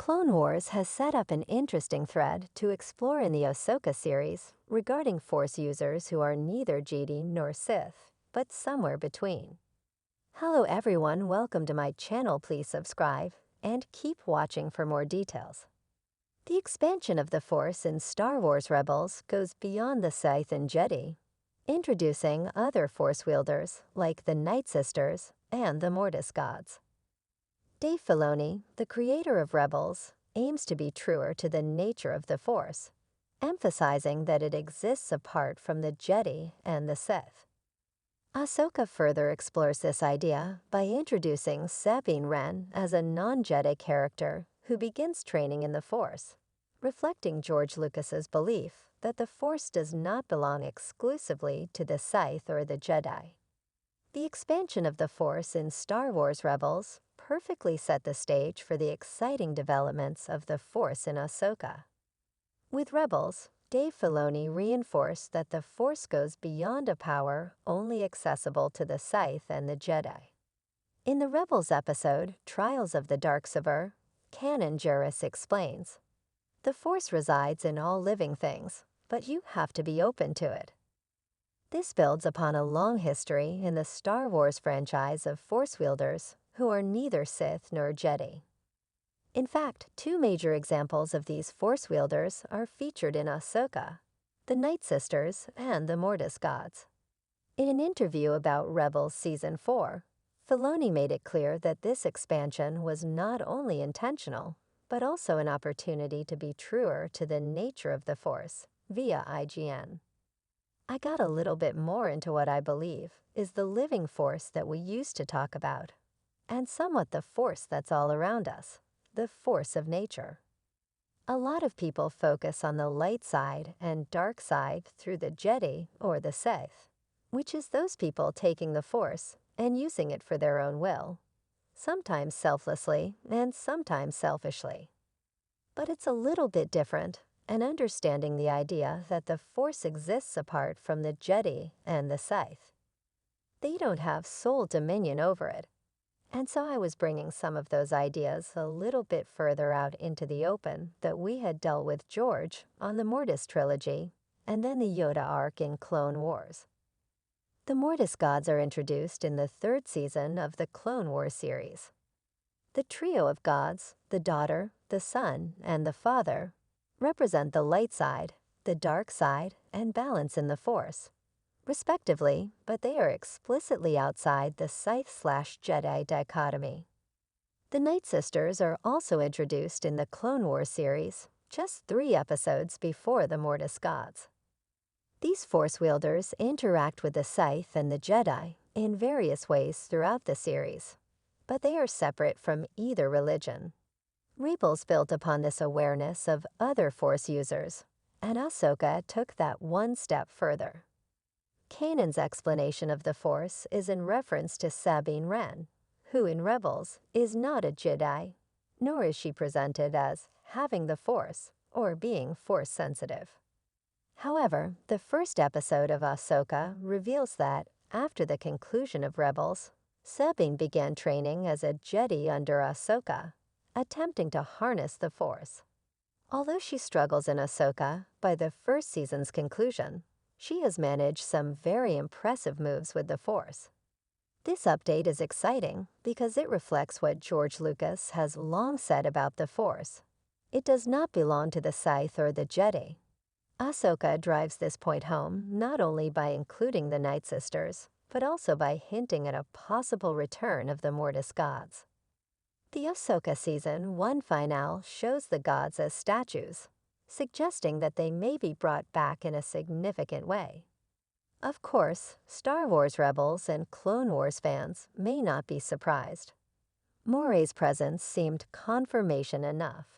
Clone Wars has set up an interesting thread to explore in the Ahsoka series regarding Force users who are neither Jedi nor Sith, but somewhere between. Hello everyone, welcome to my channel. Please subscribe and keep watching for more details. The expansion of the Force in Star Wars Rebels goes beyond the Sith and Jedi, introducing other Force wielders like the Night Sisters and the Mortis gods. Dave Filoni, the creator of Rebels, aims to be truer to the nature of the Force, emphasizing that it exists apart from the Jedi and the Sith. Ahsoka further explores this idea by introducing Sabine Wren as a non-Jedi character who begins training in the Force, reflecting George Lucas's belief that the Force does not belong exclusively to the Sith or the Jedi. The expansion of the Force in Star Wars Rebels perfectly set the stage for the exciting developments of the Force in Ahsoka. With Rebels, Dave Filoni reinforced that the Force goes beyond a power only accessible to the Sith and the Jedi. In the Rebels episode, Trials of the Darksaber, Canon Jarrus explains, "The Force resides in all living things, but you have to be open to it." This builds upon a long history in the Star Wars franchise of Force wielders who are neither Sith nor Jedi. In fact, two major examples of these Force wielders are featured in Ahsoka, the Night Sisters and the Mortis gods. In an interview about Rebels Season 4, Filoni made it clear that this expansion was not only intentional, but also an opportunity to be truer to the nature of the Force via IGN. "I got a little bit more into what I believe is the living Force that we used to talk about, and somewhat the Force that's all around us, the Force of nature. A lot of people focus on the light side and dark side through the Jedi or the Sith, which is those people taking the Force and using it for their own will, sometimes selflessly and sometimes selfishly. But it's a little bit different, and understanding the idea that the Force exists apart from the Jedi and the Sith. They don't have sole dominion over it, and so I was bringing some of those ideas a little bit further out into the open that we had dealt with George on the Mortis trilogy and then the Yoda arc in Clone Wars. The Mortis gods are introduced in the third season of the Clone Wars series. The trio of gods, the daughter, the son, and the father, represent the light side, the dark side, and balance in the Force, respectively, but they are explicitly outside the Sith/Jedi dichotomy. The Night Sisters are also introduced in the Clone Wars series, just 3 episodes before the Mortis gods. These Force wielders interact with the Sith and the Jedi in various ways throughout the series, but they are separate from either religion. Rebels built upon this awareness of other Force users, and Ahsoka took that one step further. Kanan's explanation of the Force is in reference to Sabine Wren, who in Rebels is not a Jedi, nor is she presented as having the Force or being Force-sensitive. However, the first episode of Ahsoka reveals that, after the conclusion of Rebels, Sabine began training as a Jedi under Ahsoka, attempting to harness the Force. Although she struggles in Ahsoka, by the first season's conclusion, she has managed some very impressive moves with the Force. This update is exciting because it reflects what George Lucas has long said about the Force. It does not belong to the Sith or the Jedi. Ahsoka drives this point home not only by including the Night Sisters, but also by hinting at a possible return of the Mortis gods. The Ahsoka Season 1 finale shows the gods as statues, suggesting that they may be brought back in a significant way. Of course, Star Wars Rebels and Clone Wars fans may not be surprised. Moray's presence seemed confirmation enough.